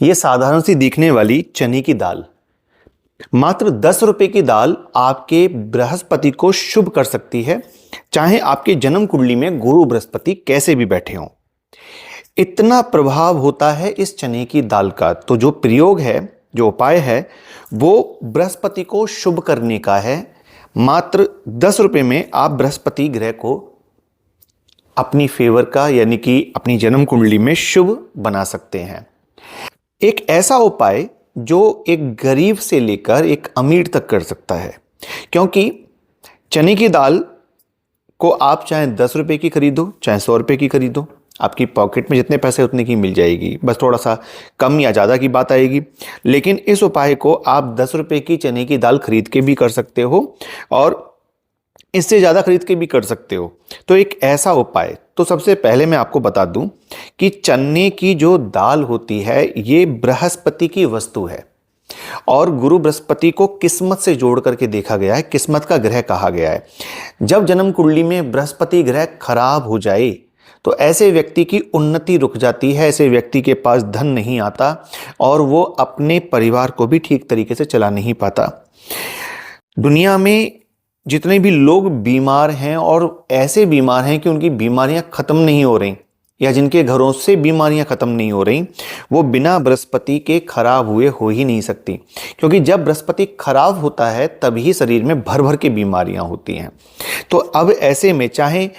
ये साधारण सी दिखने वाली चने की दाल, मात्र 10 रुपए की दाल आपके बृहस्पति को शुभ कर सकती है, चाहे आपके जन्म कुंडली में गुरु बृहस्पति कैसे भी बैठे हों। इतना प्रभाव होता है इस चने की दाल का। तो जो प्रयोग है, जो उपाय है, वो बृहस्पति को शुभ करने का है। मात्र 10 रुपए में आप बृहस्पति ग्रह को अपनी फेवर का यानी कि अपनी जन्म कुंडली में शुभ बना सकते हैं। एक ऐसा उपाय जो एक गरीब से लेकर एक अमीर तक कर सकता है, क्योंकि चने की दाल को आप चाहे 10 रुपए की खरीदो, चाहे 100 रुपए की खरीदो, आपकी पॉकेट में जितने पैसे उतने की मिल जाएगी। बस थोड़ा सा कम या ज़्यादा की बात आएगी। लेकिन इस उपाय को आप 10 रुपए की चने की दाल खरीद के भी कर सकते हो और इससे ज़्यादा खरीद के भी कर सकते हो। तो एक ऐसा उपाय, तो सबसे पहले मैं आपको बता दूं कि चने की जो दाल होती है ये बृहस्पति की वस्तु है और गुरु बृहस्पति को किस्मत से जोड़ करके देखा गया है, किस्मत का ग्रह कहा गया है। जब जन्म कुंडली में बृहस्पति ग्रह खराब हो जाए तो ऐसे व्यक्ति की उन्नति रुक जाती है, ऐसे व्यक्ति के पास धन नहीं आता और वो अपने परिवार को भी ठीक तरीके से चला नहीं पाता। दुनिया में जितने भी लोग बीमार हैं और ऐसे बीमार हैं कि उनकी बीमारियां खत्म नहीं हो रही या जिनके घरों से बीमारियां खत्म नहीं हो रही, वो बिना बृहस्पति के खराब हुए हो ही नहीं सकती। क्योंकि जब बृहस्पति खराब होता है तभी शरीर में भर भर के बीमारियां होती हैं। तो अब ऐसे में चाहे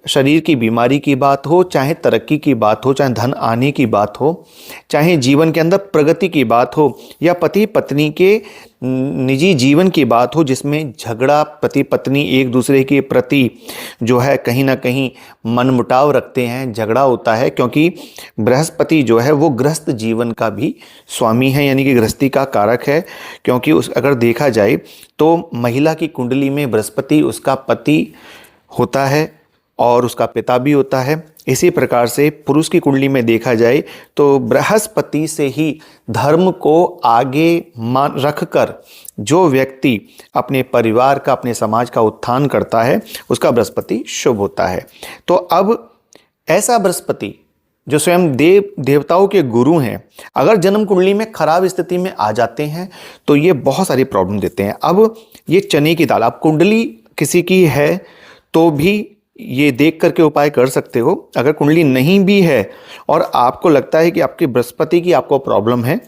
शरीर की बीमारी की बात हो, चाहे तरक्की की बात हो, चाहे धन आने की बात हो, चाहे जीवन के अंदर प्रगति की बात हो या पति पत्नी के निजी जीवन की बात हो जिसमें झगड़ा, पति पत्नी एक दूसरे के प्रति जो है कहीं ना कहीं मनमुटाव रखते हैं, झगड़ा होता है। क्योंकि बृहस्पति जो है वो गृहस्थ जीवन का भी स्वामी है, यानी कि गृहस्थी का कारक है। क्योंकि उस अगर देखा जाए तो महिला की कुंडली में बृहस्पति उसका पति होता है और उसका पिता भी होता है। इसी प्रकार से पुरुष की कुंडली में देखा जाए तो बृहस्पति से ही धर्म को आगे मान रखकर जो व्यक्ति अपने परिवार का, अपने समाज का उत्थान करता है उसका बृहस्पति शुभ होता है। तो अब ऐसा बृहस्पति जो स्वयं देवताओं के गुरु हैं, अगर जन्म कुंडली में खराब स्थिति में आ जाते हैं तो ये बहुत सारी प्रॉब्लम देते हैं। अब ये चने की दाल, आप कुंडली किसी की है तो भी ये देख करके उपाय कर सकते हो। अगर कुंडली नहीं भी है और आपको लगता है कि आपकी बृहस्पति की आपको प्रॉब्लम है,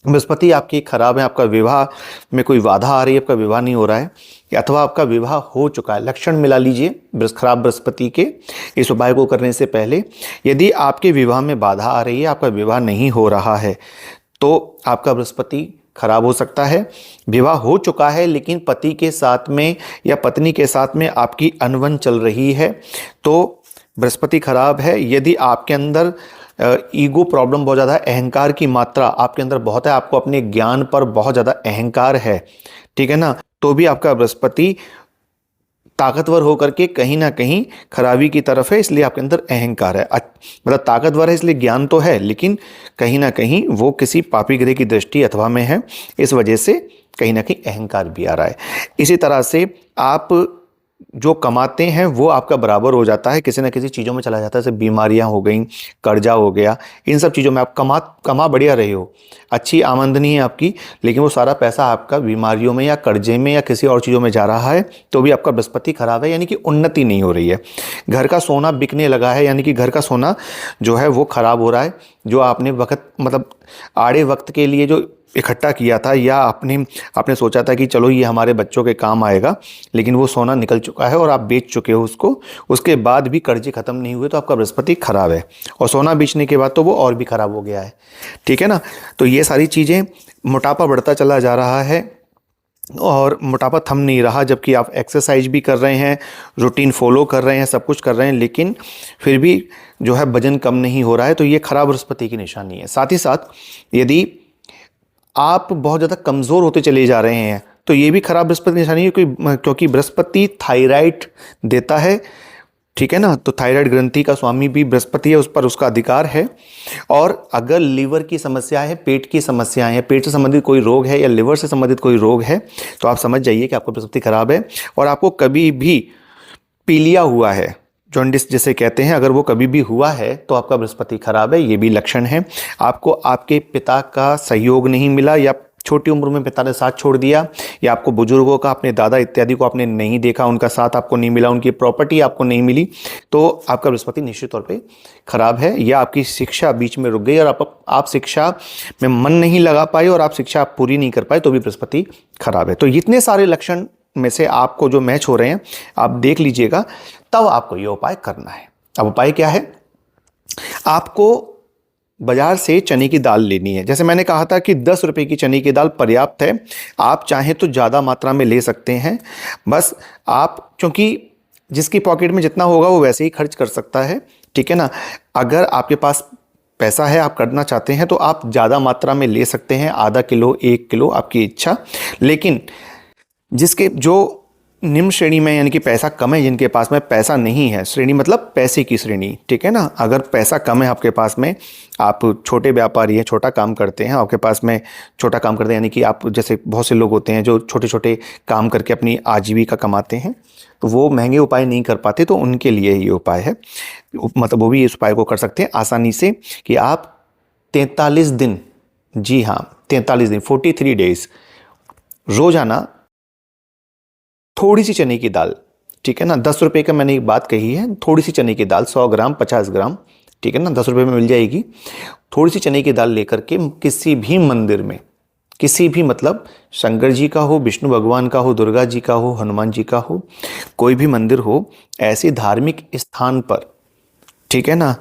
बृहस्पति आपकी खराब है, आपका विवाह में कोई बाधा आ रही है, आपका विवाह नहीं हो रहा है या अथवा आपका विवाह हो चुका है, लक्षण मिला लीजिए खराब बृहस्पति के इस उपाय को करने से पहले। यदि आपके विवाह में बाधा आ रही है, आपका विवाह नहीं हो रहा है, तो आपका बृहस्पति खराब हो सकता है। विवाह हो चुका है लेकिन पति के साथ में या पत्नी के साथ में आपकी अनबन चल रही है तो बृहस्पति खराब है। यदि आपके अंदर ईगो प्रॉब्लम बहुत ज़्यादा है, अहंकार की मात्रा आपके अंदर बहुत है, आपको अपने ज्ञान पर बहुत ज़्यादा अहंकार है, ठीक है ना, तो भी आपका बृहस्पति ताकतवर होकर के कहीं ना कहीं खराबी की तरफ है, इसलिए आपके अंदर अहंकार है। मतलब ताकतवर है इसलिए ज्ञान तो है लेकिन कहीं ना कहीं वो किसी पापी ग्रह की दृष्टि अथवा में है, इस वजह से कहीं ना कहीं अहंकार भी आ रहा है। इसी तरह से आप जो कमाते हैं वो आपका बराबर हो जाता है, किसी न किसी चीज़ों में चला जाता है, जैसे बीमारियां हो गई, कर्जा हो गया, इन सब चीज़ों में आप कमा बढ़िया रहे हो, अच्छी आमदनी है आपकी, लेकिन वो सारा पैसा आपका बीमारियों में या कर्जे में या किसी और चीज़ों में जा रहा है तो भी आपका बृहस्पति खराब है, यानी कि उन्नति नहीं हो रही है। घर का सोना बिकने लगा है, यानी कि घर का सोना जो है वो खराब हो रहा है। जो आपने वक्त मतलब आड़े वक्त के लिए जो इकट्ठा किया था या आपने सोचा था कि चलो ये हमारे बच्चों के काम आएगा, लेकिन वो सोना निकल चुका है और आप बेच चुके हो उसको, उसके बाद भी कर्जे खत्म नहीं हुए तो आपका बृहस्पति खराब है। और सोना बेचने के बाद तो वो और भी खराब हो गया है, ठीक है ना। तो ये सारी चीज़ें, मोटापा बढ़ता चला जा रहा है और मोटापा थम नहीं रहा, जबकि आप एक्सरसाइज भी कर रहे हैं, रूटीन फॉलो कर रहे हैं, सब कुछ कर रहे हैं, लेकिन फिर भी जो है वजन कम नहीं हो रहा है, तो ये खराब बृहस्पति की निशानी है। साथ ही साथ यदि आप बहुत ज़्यादा कमज़ोर होते चले जा रहे हैं तो ये भी खराब बृहस्पति की निशानी है, क्योंकि बृहस्पति थायराइड देता है, ठीक है ना। तो थायराइड ग्रंथि का स्वामी भी बृहस्पति है, उस पर उसका अधिकार है। और अगर लीवर की समस्या है, पेट की समस्याएं हैं, पेट से संबंधित कोई रोग है या लिवर से संबंधित कोई रोग है तो आप समझ जाइए कि आपको बृहस्पति खराब है। और आपको कभी भी पीलिया हुआ है, जॉन्डिस जिसे कहते हैं, अगर वो कभी भी हुआ है तो आपका बृहस्पति खराब है, ये भी लक्षण है। आपको आपके पिता का सहयोग नहीं मिला, या छोटी उम्र में पिता ने साथ छोड़ दिया, या आपको बुजुर्गों का, अपने दादा इत्यादि को आपने नहीं देखा, उनका साथ आपको नहीं मिला, उनकी प्रॉपर्टी आपको नहीं मिली, तो आपका बृहस्पति निश्चित तौर पे खराब है। या आपकी शिक्षा बीच में रुक गई और आप शिक्षा में मन नहीं लगा पाए और आप शिक्षा पूरी नहीं कर पाए, तो भी बृहस्पति खराब है। तो इतने सारे लक्षण में से आपको जो मैच हो रहे हैं आप देख लीजिएगा, तब आपको ये उपाय करना है। अब उपाय क्या है? आपको बाजार से चने की दाल लेनी है। जैसे मैंने कहा था कि 10 रुपए की चने की दाल पर्याप्त है, आप चाहें तो ज़्यादा मात्रा में ले सकते हैं। बस आप, क्योंकि जिसकी पॉकेट में जितना होगा वो वैसे ही खर्च कर सकता है, ठीक है ना। अगर आपके पास पैसा है, आप करना चाहते हैं, तो आप ज़्यादा मात्रा में ले सकते हैं, आधा किलो, 1 किलो, आपकी इच्छा। लेकिन जिसके जो निम्न श्रेणी में, यानी कि पैसा कम है, जिनके पास में पैसा नहीं है, श्रेणी मतलब पैसे की श्रेणी, ठीक है ना। अगर पैसा कम है आपके पास में, आप छोटे व्यापारी हैं, छोटा काम करते हैं, आपके पास में छोटा काम करते हैं, यानी कि आप, जैसे बहुत से लोग होते हैं जो छोटे छोटे काम करके अपनी आजीविका कमाते हैं, तो वो महंगे उपाय नहीं कर पाते, तो उनके लिए ये उपाय है। मतलब वो भी इस उपाय को कर सकते हैं आसानी से, कि आप 43 दिन, जी हाँ 43 दिन, 43 डेज, रोजाना थोड़ी सी चने की दाल, ठीक है ना। 10 रुपए का मैंने एक बात कही है, थोड़ी सी चने की दाल, 100 ग्राम, 50 ग्राम, ठीक है ना, 10 रुपए में मिल जाएगी। थोड़ी सी चने की दाल लेकर के किसी भी मंदिर में, किसी भी, मतलब शंकर जी का हो, विष्णु भगवान का हो, दुर्गा जी का हो, हनुमान जी का हो, कोई भी मंदिर हो, ऐसे धार्मिक स्थान पर, ठीक है ना,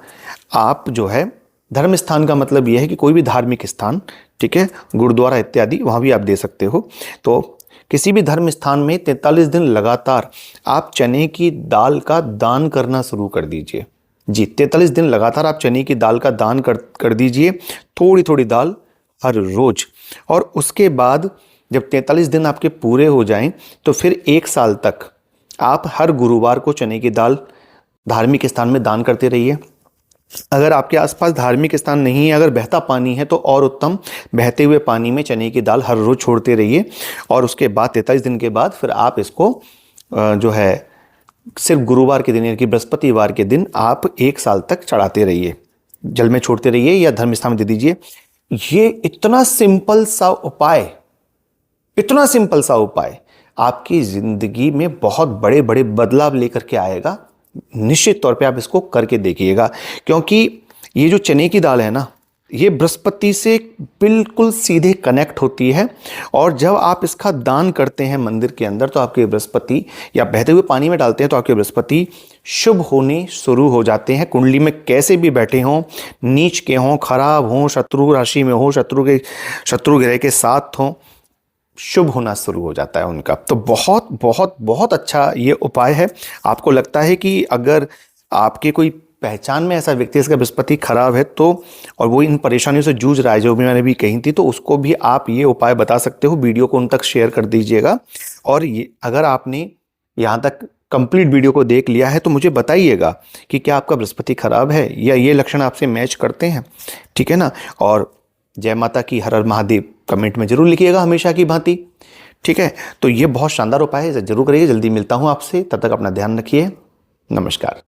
आप जो है, धर्म स्थान का मतलब यह है कि कोई भी धार्मिक स्थान, ठीक है, गुरुद्वारा इत्यादि, वहाँ भी आप दे सकते हो। तो किसी भी धर्म स्थान में 43 दिन लगातार आप चने की दाल का दान करना शुरू कर दीजिए। जी, 43 दिन लगातार आप चने की दाल का दान कर दीजिए, थोड़ी थोड़ी दाल हर रोज। और उसके बाद जब 43 दिन आपके पूरे हो जाएं, तो फिर 1 साल तक आप हर गुरुवार को चने की दाल धार्मिक स्थान में दान करते रहिए। अगर आपके आसपास धार्मिक स्थान नहीं है, अगर बहता पानी है, तो और उत्तम, बहते हुए पानी में चने की दाल हर रोज छोड़ते रहिए। और उसके बाद 43 दिन के बाद फिर आप इसको जो है सिर्फ गुरुवार के दिन, यानी कि बृहस्पतिवार के दिन आप 1 साल तक चढ़ाते रहिए, जल में छोड़ते रहिए या धर्म स्थान में दे दीजिए। ये इतना सिंपल सा उपाय, इतना सिंपल सा उपाय आपकी जिंदगी में बहुत बड़े बड़े बदलाव लेकर के आएगा। निश्चित तौर पे आप इसको करके देखिएगा, क्योंकि ये जो चने की दाल है ना, ये बृहस्पति से बिल्कुल सीधे कनेक्ट होती है। और जब आप इसका दान करते हैं मंदिर के अंदर, तो आपके बृहस्पति, या बहते हुए पानी में डालते हैं, तो आपके बृहस्पति शुभ होने शुरू हो जाते हैं। कुंडली में कैसे भी बैठे हों, नीच के हों, खराब हों, शत्रु राशि में हो, शत्रु ग्रह के साथ हों, शुभ होना शुरू हो जाता है उनका। तो बहुत बहुत बहुत अच्छा ये उपाय है। आपको लगता है कि अगर आपके कोई पहचान में ऐसा व्यक्ति इसका बृहस्पति खराब है, तो और वो इन परेशानियों से जूझ रहा है, जो भी मैंने भी कही थी, तो उसको भी आप ये उपाय बता सकते हो। वीडियो को उन तक शेयर कर दीजिएगा। और ये, अगर आपने यहाँ तक कंप्लीट वीडियो को देख लिया है, तो मुझे बताइएगा कि क्या आपका बृहस्पति खराब है या ये लक्षण आपसे मैच करते हैं, ठीक है ना। और जय माता की, हर हर महादेव कमेंट में जरूर लिखिएगा, हमेशा की भांति, ठीक है। तो ये बहुत शानदार उपाय है, जरूर करिए। जल्दी मिलता हूँ आपसे, तब तक अपना ध्यान रखिए। नमस्कार।